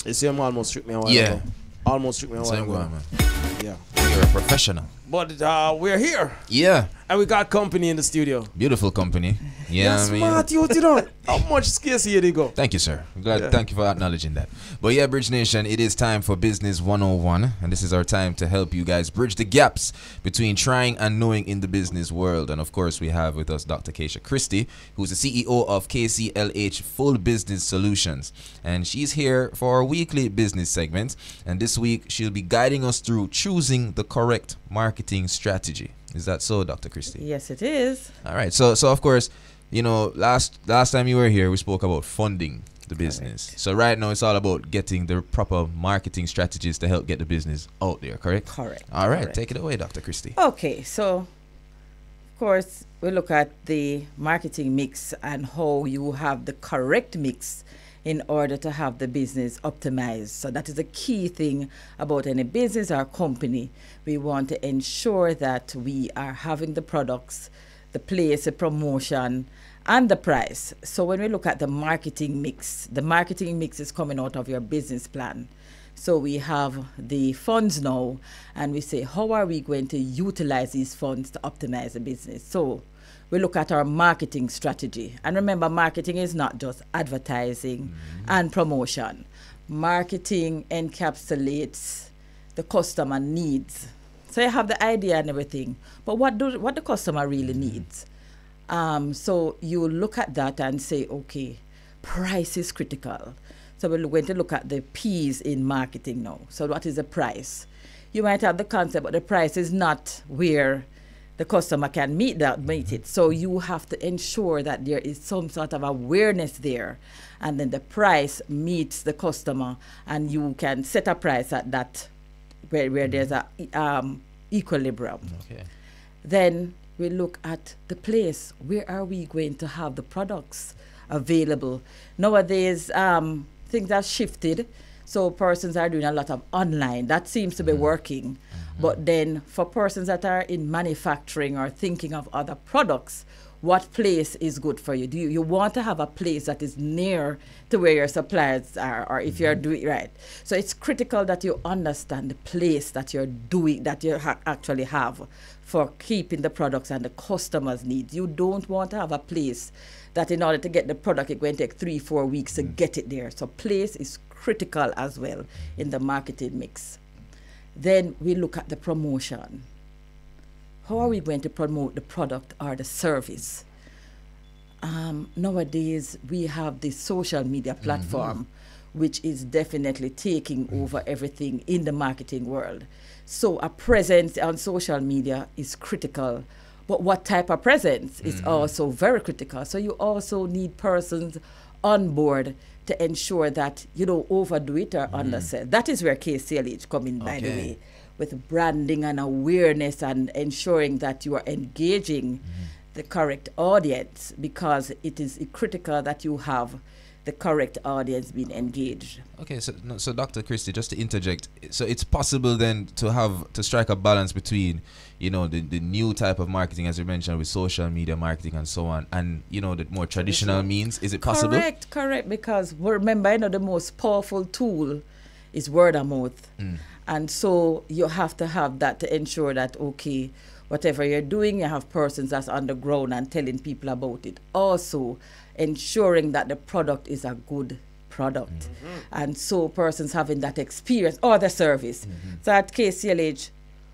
You see him almost tricked me a while Yeah. ago. Almost tricked me a while Same ago. going, man. Yeah. You're a professional. But we're here. Yeah. And we got company in the studio. Beautiful company. Yeah, That's I mean. smart, you know. How much scarce here they go? Thank you, sir. I'm glad. Yeah. Thank you for acknowledging that. But yeah, Bridge Nation, it is time for Business 101. And this is our time to help you guys bridge the gaps between trying and knowing in the business world. And of course, we have with us Dr. Kesha Christie, who's the CEO of KCLH Full Business Solutions. And she's here for our weekly business segment. And this week, she'll be guiding us through choosing the correct marketing strategy. Is that so, Dr. Christie? Yes, it is. All right. So of course, you know, last time you were here, we spoke about funding the business. Correct. So right now, it's all about getting the proper marketing strategies to help get the business out there. Correct? Correct. All right. Correct. Take it away, Dr. Christie. Okay, so of course we look at the marketing mix and how you have the correct mix in order to have the business optimized. So that is the key thing about any business or company. We want to ensure that we are having the products, the place, the promotion, and the price. So when we look at the marketing mix is coming out of your business plan. So we have the funds now, and we say, how are we going to utilize these funds to optimize the business? So we look at our marketing strategy. And remember, marketing is not just advertising and promotion. Marketing encapsulates the customer needs. So you have the idea and everything, but what the customer really needs? So you look at that and say, okay, price is critical. So we're going to look at the P's in marketing now. So what is the price? You might have the concept, but the price is not where the customer can meet it. So you have to ensure that there is some sort of awareness there, and then the price meets the customer, and you can set a price at that where there's a equilibrium. Okay. Then we look at the place. Where are we going to have the products available? Nowadays, things have shifted. So persons are doing a lot of online. That seems to be working. But then for persons that are in manufacturing or thinking of other products, what place is good for you? Do you want to have a place that is near to where your suppliers are, or if you're doing right? So it's critical that you understand the place that you're doing, that you actually have for keeping the products and the customers' needs. You don't want to have a place that in order to get the product, it's going to take 3-4 weeks to get it there. So place is critical as well in the marketing mix. Then we look at the promotion. How are we going to promote the product or the service? Nowadays, we have the social media platform, which is definitely taking over everything in the marketing world. So a presence on social media is critical. But what type of presence is also very critical. So you also need persons on board to ensure that you don't overdo it or undersell. That is where KCLH come in, by the way, with branding and awareness and ensuring that you are engaging the correct audience, because it is critical that you have the correct audience being engaged. Okay, so Dr. Christie, just to interject, so it's possible then to strike a balance between, you know, the new type of marketing, as you mentioned, with social media marketing and so on, and, you know, the more traditional means. Is it possible? Correct, because remember, you know, the most powerful tool is word of mouth. And so you have to have that to ensure that, okay, whatever you're doing, you have persons that's on the ground and telling people about it. Also, ensuring that the product is a good product. And so persons having that experience or the service. So at KCLH,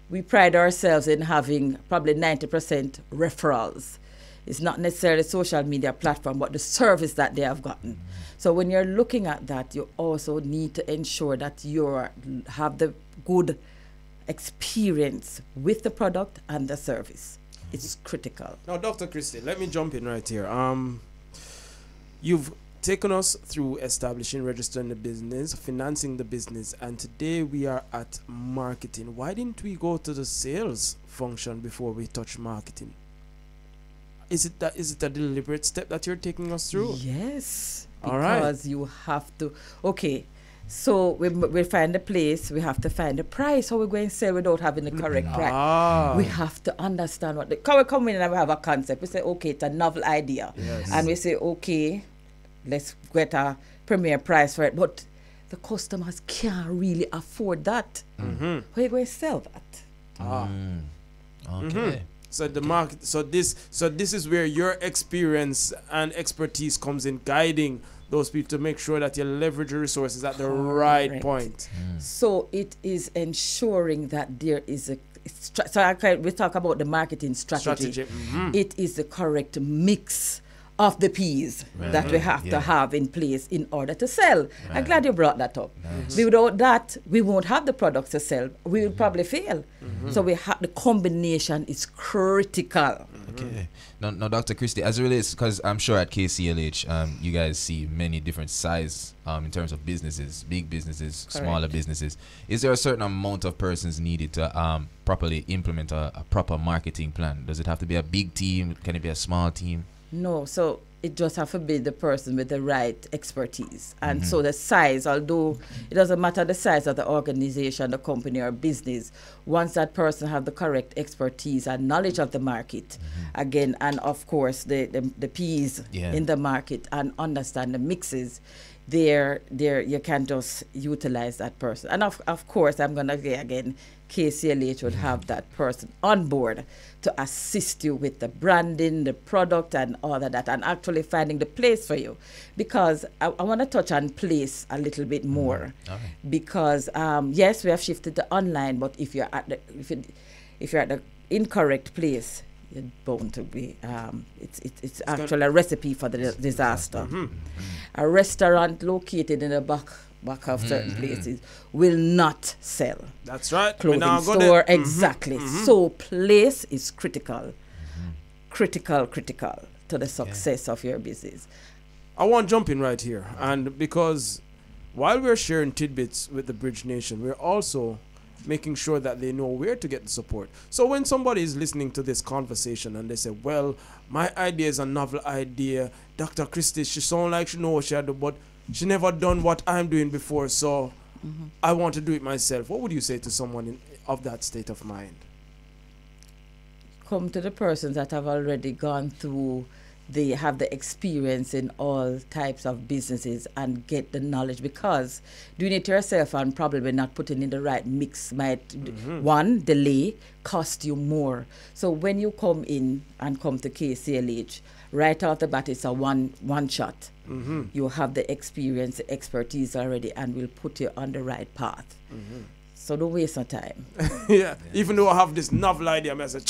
we pride ourselves in having probably 90% referrals. It's not necessarily social media platform, but the service that they have gotten. So when you're looking at that, you also need to ensure that you have the good experience with the product and the service. It's critical. Now, Dr. Christie, let me jump in right here. You've taken us through establishing, registering the business, financing the business, and today we are at marketing. Why didn't we go to the sales function before we touch marketing? Is it a deliberate step that you're taking us through? Yes. All right. Because you have to. Okay. So we find the place, we have to find the price. How we're going to sell without having the correct price? We have to understand what we come in and we have a concept. We say, okay, it's a novel idea. Yes. And we say, okay, let's get a premier price for it. But the customers can't really afford that. Mm-hmm. How you going to sell that? Okay. So the market, so this is where your experience and expertise comes in, guiding those people to make sure that you leverage your resources at the right Correct. point. So it is ensuring that there is a we talk about the marketing strategy. It is the correct mix of the P's that we have to have in place in order to sell. I'm glad you brought that up. Without that, we won't have the products to sell. We will probably fail. So we have the combination is critical. Okay. Now, Dr. Christie, as it relates, because I'm sure at KCLH, you guys see many different size in terms of businesses, big businesses, smaller businesses. Is there a certain amount of persons needed to properly implement a proper marketing plan? Does it have to be a big team? Can it be a small team? No, so it just have to be the person with the right expertise. And so the size, although it doesn't matter the size of the organization, the company or business, once that person have the correct expertise and knowledge of the market, again, and of course the P's in the market and understand the mixes, there you can just utilize that person. And of course, I'm going to say again, KCLH would have that person on board to assist you with the branding, the product, and all of that, and actually finding the place for you. Because I want to touch on place a little bit more. Because yes, we have shifted to online, but if you're at the incorrect place, you're bound to be. It's actually a recipe for the disaster. A restaurant located in the back of certain places will not sell. That's right. Clothing store, exactly. So place is critical. Critical to the success of your business. I want to jump in right here. And because while we're sharing tidbits with the Bridge Nation, we're also making sure that they know where to get the support. So when somebody is listening to this conversation and they say, well, my idea is a novel idea. Dr. Christie, she sounds like she knows what she had to do, but she never done what I'm doing before, so I want to do it myself. What would you say to someone of that state of mind? Come to the persons that have already gone through, they have the experience in all types of businesses and get the knowledge, because doing it yourself and probably not putting in the right mix might, one, delay, cost you more. So when you come in and come to KCLH, right off the bat, it's a one shot. You have the experience, the expertise already, and will put you on the right path. So don't waste no time. Even though I have this novel idea, I say,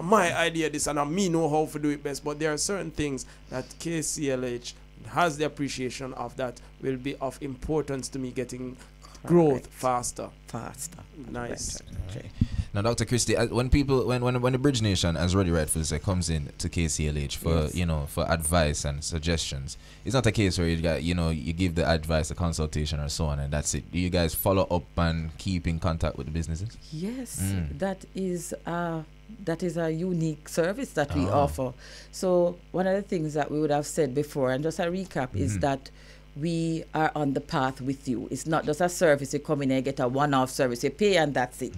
my idea this, and I me know how to do it best. But there are certain things that KCLH has the appreciation of that will be of importance to me getting growth faster. Nice. Okay. Now, Dr. Christie, when the Bridge Nation, as Roddy rightfully said, comes in to KCLH for for advice and suggestions, it's not a case where you give the advice, a consultation, or so on, and that's it. Do you guys follow up and keep in contact with the businesses? Yes, that is a unique service that we offer. So one of the things that we would have said before, and just a recap, is that we are on the path with you. It's not just a service, you come in and get a one-off service, you pay and that's it.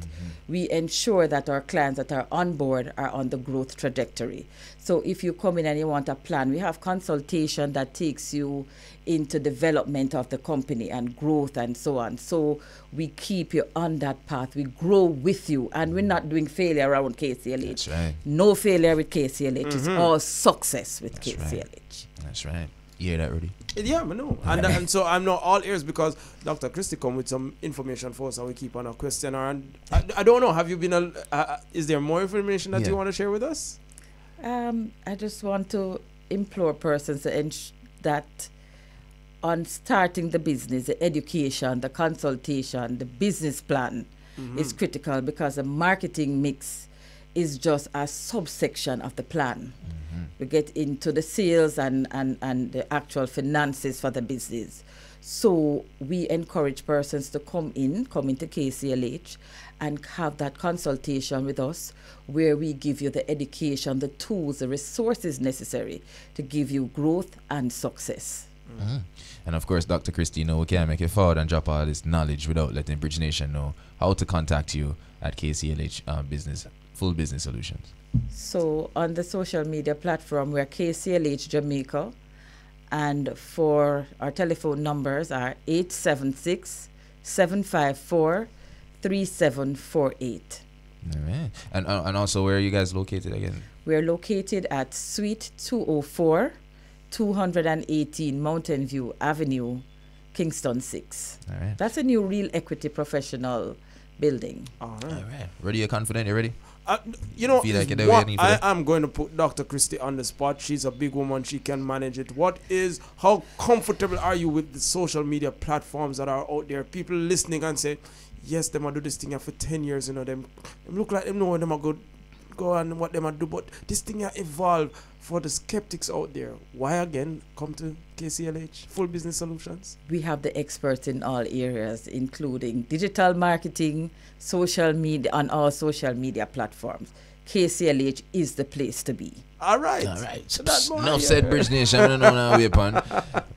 We ensure that our clients that are on board are on the growth trajectory. So if you come in and you want a plan, we have consultation that takes you into development of the company and growth and so on. So we keep you on that path. We grow with you, and we're not doing failure around KCLH. That's right. No failure with KCLH. It's all success with KCLH. Right. That's right. You hear that, Rudy? Yeah, I know. And so I'm not all ears, because Dr. Christie come with some information for us, and we keep on a question. And I don't know, have you been, is there more information that you want to share with us? I just want to implore persons that on starting the business, the education, the consultation, the business plan is critical, because the marketing mix is just a subsection of the plan. We get into the sales and the actual finances for the business. So we encourage persons to come into KCLH and have that consultation with us, where we give you the education, the tools, the resources necessary to give you growth and success. And of course, Dr. Christie, we can't make it forward and drop all this knowledge without letting Bridge Nation know how to contact you at KCLH Full Business Solutions. So on the social media platform, we're KCLH Jamaica, And for our telephone numbers are 876-754-3748. All right. And also, where are you guys located again? We're located at Suite 204, 218 Mountain View Avenue, Kingston 6. All right. That's a new Real Equity Professional building. All All right. right. Ready? You confident? You ready? You know, Feel like is you're the way what you need for I that? am going to put Dr. Christie on the spot. She's a big woman. She can manage it. How comfortable are you with the social media platforms that are out there? People listening and say, yes, them I do this thing here for 10 years, you know, them look like them know what them are go and what them are do, but this thing here evolve. For the skeptics out there, why again come to KCLH Full Business Solutions? We have the experts in all areas, including digital marketing, social media, on all social media platforms. KCLH is the place to be. All right. All right. So that's more Enough here. said, Bridge Nation. I don't know now. Upon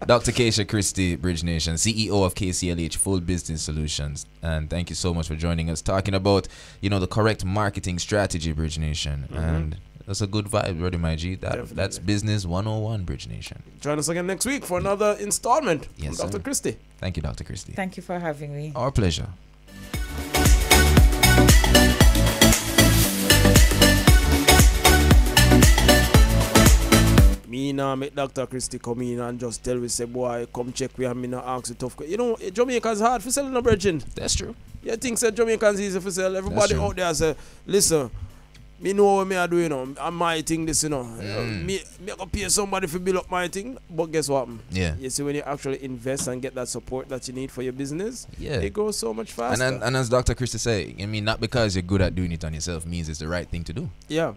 Dr. Kesha Christie, Bridge Nation, CEO of KCLH Full Business Solutions, and thank you so much for joining us, talking about the correct marketing strategy, Bridge Nation, and that's a good vibe, brother, my G. That's business 101, Bridge Nation. Join us again next week for another installment Yes, from Dr. sir. Christie. Thank you, Dr. Christie. Thank you for having me. Our pleasure. Me now make Dr. Christie come in and just tell we say, boy, come check we and me not ask you tough. You know, Jamaicans hard for selling a virgin. That's true. You think say Jamaicans easy for sell. Everybody true. out there say, listen, me know what me I do, you know. I'm my thing this, you know. Me go pay somebody for build up my thing. But guess what? Yeah. You see, when you actually invest and get that support that you need for your business, Yeah. it goes so much faster. And as Dr. Christie say, not because you're good at doing it on yourself means it's the right thing to do. yeah.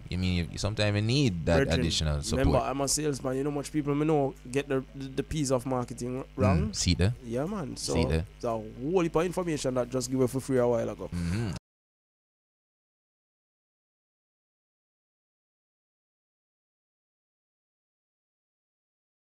Sometimes you need that Brethren, additional support. Remember, I'm a salesman. You know much people me know get the piece of marketing wrong. See there? Yeah, man. So See there? it's a whole heap of information that just give away for free a while ago.